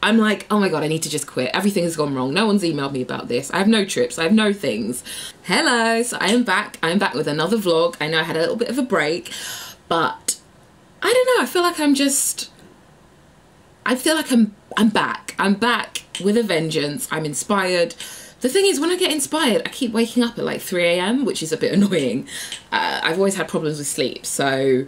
I'm like, oh my God, I need to just quit. Everything has gone wrong. No one's emailed me about this. I have no trips. I have no things. Hello, so I am back. I'm back with another vlog. I know I had a little bit of a break, but I don't know. I feel like I'm back. I'm back with a vengeance. I'm inspired. The thing is, when I get inspired, I keep waking up at like 3 AM, which is a bit annoying. I've always had problems with sleep, so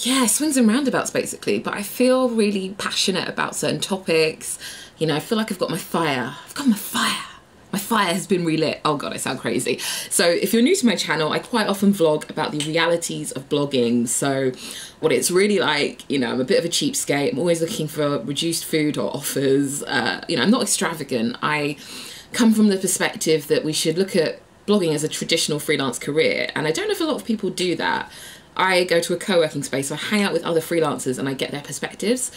yeah, swings and roundabouts basically, but I feel really passionate about certain topics. You know, I feel like I've got my fire. I've got my fire. My fire has been relit. Oh God, I sound crazy. So if you're new to my channel, I quite often vlog about the realities of blogging. So what it's really like, you know, I'm a bit of a cheapskate. I'm always looking for reduced food or offers. You know, I'm not extravagant. I come from the perspective that we should look at blogging as a traditional freelance career. And I don't know if a lot of people do that. I go to a co-working space, so I hang out with other freelancers and I get their perspectives,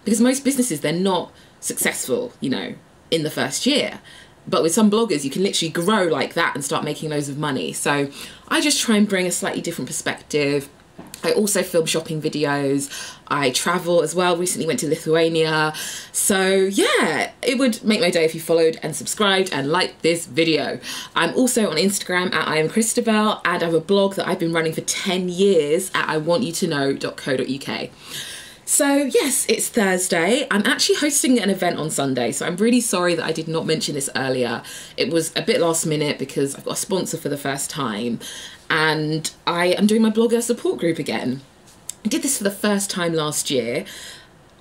because most businesses, they're not successful, you know, in the first year. But with some bloggers, you can literally grow like that and start making loads of money. So I just try and bring a slightly different perspective. I also film shopping videos. I travel as well. Recently went to Lithuania. So yeah, it would make my day if you followed and subscribed and liked this video. I'm also on Instagram at I am Kristabel, and I have a blog that I've been running for 10 years at iwantyoutoKnow.co.uk. So yes, it's Thursday. I'm actually hosting an event on Sunday, so I'm really sorry that I did not mention this earlier. It was a bit last minute because I've got a sponsor for the first time, and I am doing my blogger support group again. I did this for the first time last year.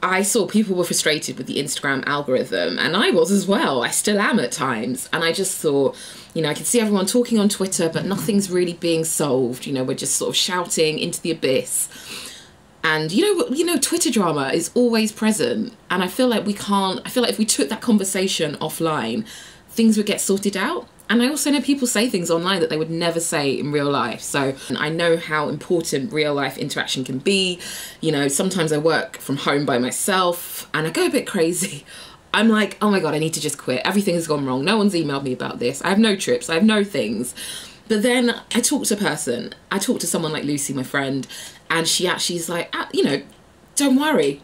I saw people were frustrated with the Instagram algorithm, and I was as well. I still am at times, and I just thought, you know, I can see everyone talking on Twitter, but nothing's really being solved. You know, we're just sort of shouting into the abyss. And you know, Twitter drama is always present, and I feel like if we took that conversation offline, things would get sorted out. And I also know people say things online that they would never say in real life. So I know how important real life interaction can be. You know, sometimes I work from home by myself and I go a bit crazy. I'm like, oh my God, I need to just quit. Everything has gone wrong. No one's emailed me about this. I have no trips. I have no things. But then I talk to a person. I talk to someone like Lucy, my friend, and she actually is like, you know, don't worry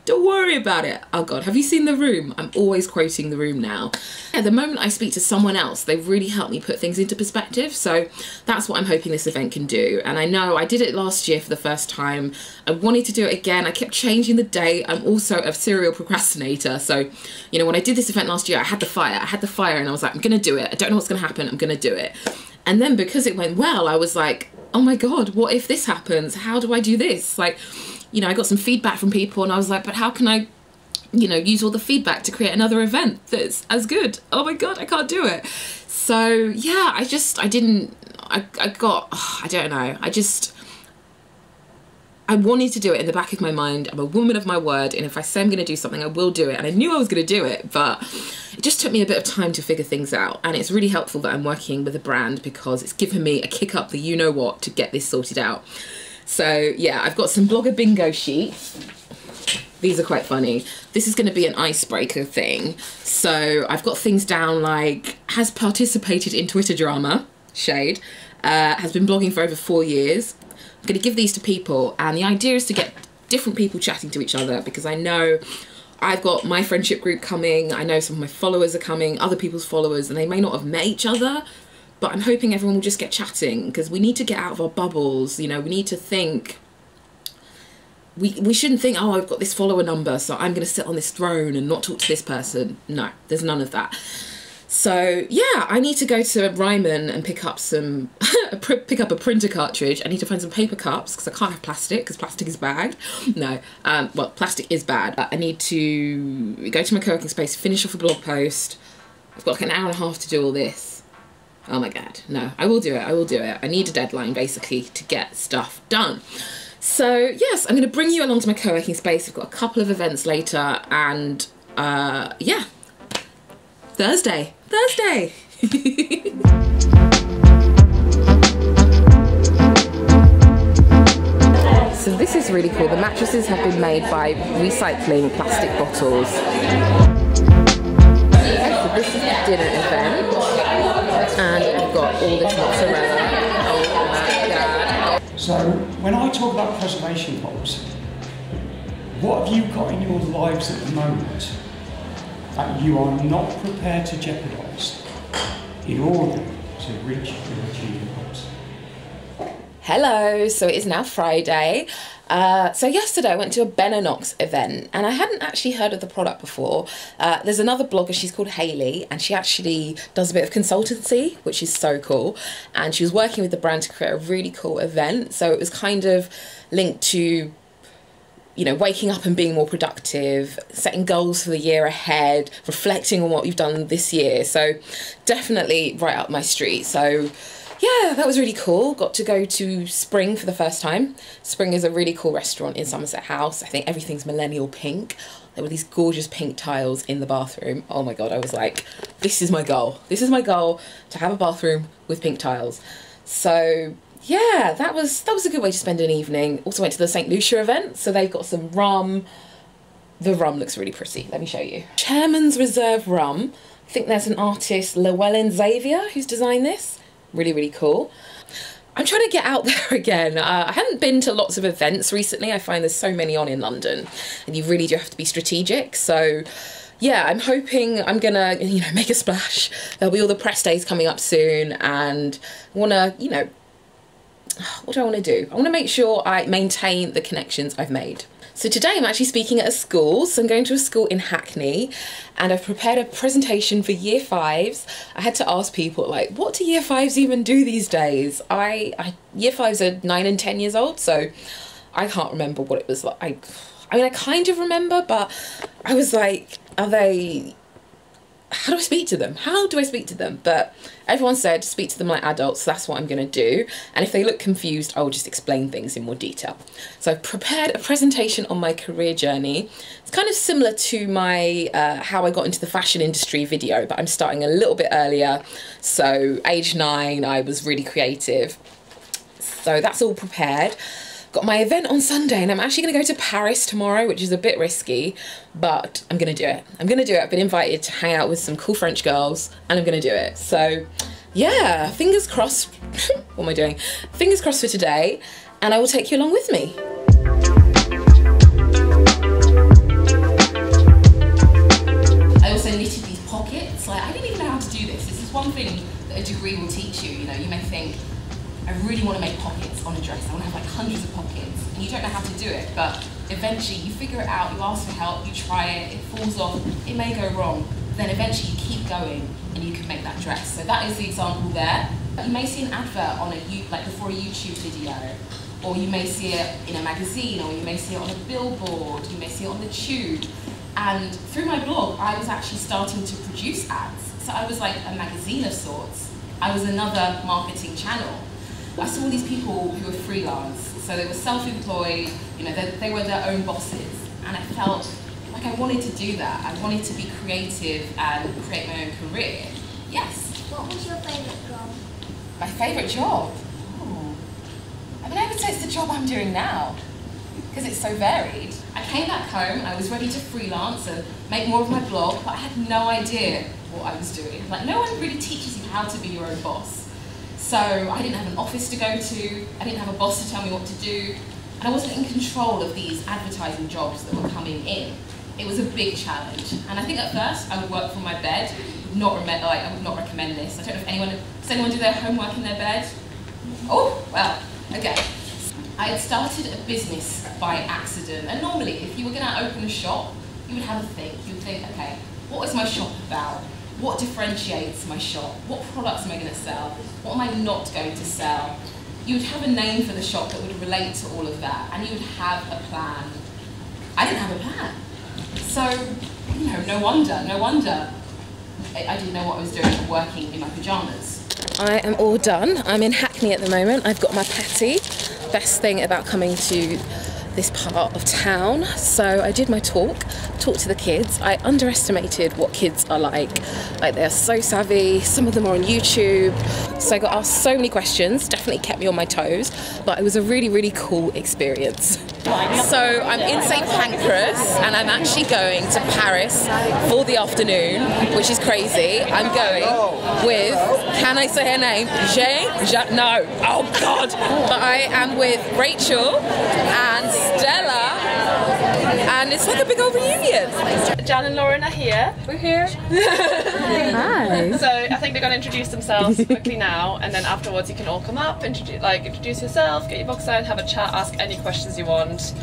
about it. Oh God, have you seen The Room? I'm always quoting The Room now. At the moment I speak to someone else, they've really helped me put things into perspective. So that's what I'm hoping this event can do. And I know I did it last year for the first time. I wanted to do it again. I kept changing the date. I'm also a serial procrastinator. So, you know, when I did this event last year, I had the fire and I was like, I'm gonna do it. I don't know what's gonna happen. I'm gonna do it. And then because it went well, I was like, oh my God, what if this happens? How do I do this? Like, you know, I got some feedback from people and I was like, but how can I, you know, use all the feedback to create another event that's as good? Oh my God, I can't do it. So yeah, I wanted to do it in the back of my mind. I'm a woman of my word, and if I say I'm going to do something, I will do it. And I knew I was going to do it, but it just took me a bit of time to figure things out. And it's really helpful that I'm working with a brand because it's given me a kick up the you-know-what to get this sorted out. So yeah, I've got some blogger bingo sheets. These are quite funny. This is going to be an icebreaker thing. So I've got things down like, has participated in Twitter drama, shade, has been blogging for over 4 years. I'm going to give these to people, and the idea is to get different people chatting to each other, because I know I've got my friendship group coming, I know some of my followers are coming, other people's followers, and they may not have met each other, but I'm hoping everyone will just get chatting, because we need to get out of our bubbles. You know, we need to think, we shouldn't think, oh, I've got this follower number, so I'm going to sit on this throne and not talk to this person. No, there's none of that. So yeah, I need to go to Ryman and pick up some, pick up a printer cartridge. I need to find some paper cups because I can't have plastic because plastic is bad. No, well, plastic is bad. I need to go to my co-working space, finish off a blog post. I've got like an hour and a half to do all this. Oh my God, no, I will do it, I will do it. I need a deadline basically to get stuff done. So yes, I'm going to bring you along to my co-working space. I've got a couple of events later, and yeah. Thursday. So this is really cool. The mattresses have been made by recycling plastic bottles. Okay, so this is the dinner event, and we've got all this mozzarella. Oh my God. So when I talk about preservation goals, what have you got in your lives at the moment that you are not prepared to jeopardise in order to reach your achievements. Hello, so it is now Friday. So yesterday I went to a Ben & Knox event and I hadn't actually heard of the product before. There's another blogger, she's called Hayley, and she actually does a bit of consultancy, which is so cool. And she was working with the brand to create a really cool event. So it was kind of linked to, you know, waking up and being more productive, setting goals for the year ahead, reflecting on what you've done this year. So definitely right up my street. So yeah, that was really cool. Got to go to Spring for the first time. Spring is a really cool restaurant in Somerset House. I think everything's millennial pink. There were these gorgeous pink tiles in the bathroom. Oh my God, I was like, this is my goal. This is my goal, to have a bathroom with pink tiles. So yeah, that was a good way to spend an evening. Also went to the St. Lucia event. So they've got some rum. The rum looks really pretty. Let me show you. Chairman's Reserve rum. I think there's an artist, Llewellyn Xavier, who's designed this. Really, really cool. I'm trying to get out there again. I haven't been to lots of events recently. I find there's so many on in London and you really do have to be strategic. So yeah, I'm hoping I'm gonna, you know, make a splash. There'll be all the press days coming up soon and I wanna, you know, what do I wanna do? I wanna make sure I maintain the connections I've made. So today I'm actually speaking at a school. So I'm going to a school in Hackney and I've prepared a presentation for year fives. I had to ask people, like, what do year fives even do these days? Year fives are 9 and 10 years old, so I can't remember what it was like. I mean, I kind of remember, but I was like, how do I speak to them? How do I speak to them? But everyone said speak to them like adults, so that's what I'm going to do. And if they look confused, I will just explain things in more detail. So I've prepared a presentation on my career journey. It's kind of similar to my how I got into the fashion industry video, but I'm starting a little bit earlier. So age 9, I was really creative. So that's all prepared. Got my event on Sunday and I'm actually going to go to Paris tomorrow, which is a bit risky, but I'm going to do it. I'm going to do it. I've been invited to hang out with some cool French girls and I'm going to do it. So yeah, fingers crossed. What am I doing? Fingers crossed for today, and I will take you along with me. I also knitted these pockets. Like, I didn't even know how to do this. This is one thing that a degree will teach you. You know, you may think, I really want to make pockets on a dress. I want to have like hundreds of pockets, and you don't know how to do it, but eventually you figure it out, you ask for help, you try it, it falls off, it may go wrong, then eventually you keep going and you can make that dress. So that is the example there. You may see an advert on like before a YouTube video, or you may see it in a magazine, or you may see it on a billboard, you may see it on the tube. And through my blog, I was actually starting to produce ads. So I was like a magazine of sorts. I was another marketing channel. I saw these people who were freelance, so they were self-employed, you know, they were their own bosses, and I felt like I wanted to do that. I wanted to be creative and create my own career. Yes. What was your favourite job? My favourite job? Oh. I mean, I would say it's the job I'm doing now, because it's so varied. I came back home, I was ready to freelance and make more of my blog, but I had no idea what I was doing. Like, no one really teaches you how to be your own boss. So I didn't have an office to go to, I didn't have a boss to tell me what to do, and I wasn't in control of these advertising jobs that were coming in. It was a big challenge, and I think at first I would work from my bed. I would not recommend this. I don't know if does anyone do their homework in their bed? Oh, well, okay. I had started a business by accident, and normally if you were going to open a shop, you would have a think. You would think, okay, what is my shop about? What differentiates my shop? What products am I going to sell? What am I not going to sell? You would have a name for the shop that would relate to all of that, and you would have a plan. I didn't have a plan. So, you know, no wonder I didn't know what I was doing working in my pyjamas. I am all done. I'm in Hackney at the moment. I've got my patty. Best thing about coming to this part of town. So I did my talk to the kids. I underestimated what kids are like. Like, they're so savvy. Some of them are on YouTube. So I got asked so many questions, definitely kept me on my toes, but it was a really, really cool experience. So I'm in St. Pancras and I'm actually going to Paris for the afternoon, which is crazy. I'm going with, can I say her name? Jeanne? No. Oh God. But I am with Rachel and Stella and it's like a big old reunion. Jan and Lauren are here. We're here. Hi. So I think they're going to introduce themselves quickly now, and then afterwards you can all come up, introduce yourself, get your book signed, have a chat, ask any questions you want,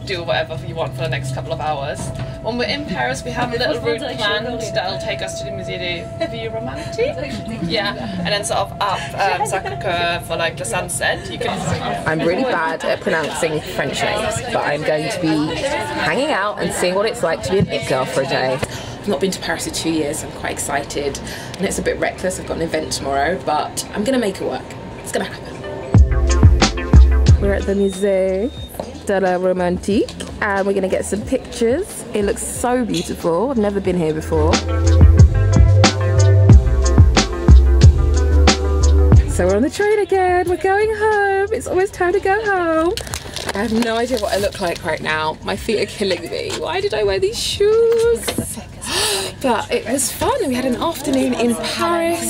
do whatever you want for the next couple of hours. When we're in Paris, we have a little route planned that'll take us to the Musée des Vieux Romantiques. Yeah, and then sort of up Sacré-Cœur for like the sunset. You can. I'm really bad at pronouncing French names, but I'm going to be hanging out and seeing what it's like to be an it girl for a day. I've not been to Paris for 2 years, I'm quite excited. And it's a bit reckless, I've got an event tomorrow, but I'm gonna make it work. It's gonna happen. We're at the Musée de la Romantique and we're gonna get some pictures. It looks so beautiful. I've never been here before. So we're on the train again. We're going home. It's almost time to go home. I have no idea what I look like right now. My feet are killing me. Why did I wear these shoes? But it was fun. We had an afternoon in Paris,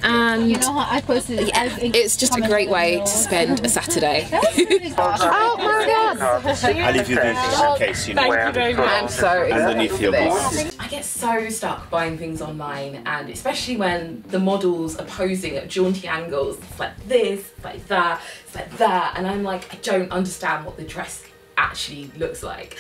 and it's just a great way to spend a Saturday. Oh my god! I'll leave you this in case you know. Thank you very much. I'm so excited Underneath your for book. this. I get so stuck buying things online, and especially when the models are posing at jaunty angles. It's like this, it's like that, it's like that, and I'm like, I don't understand what the dress actually looks like.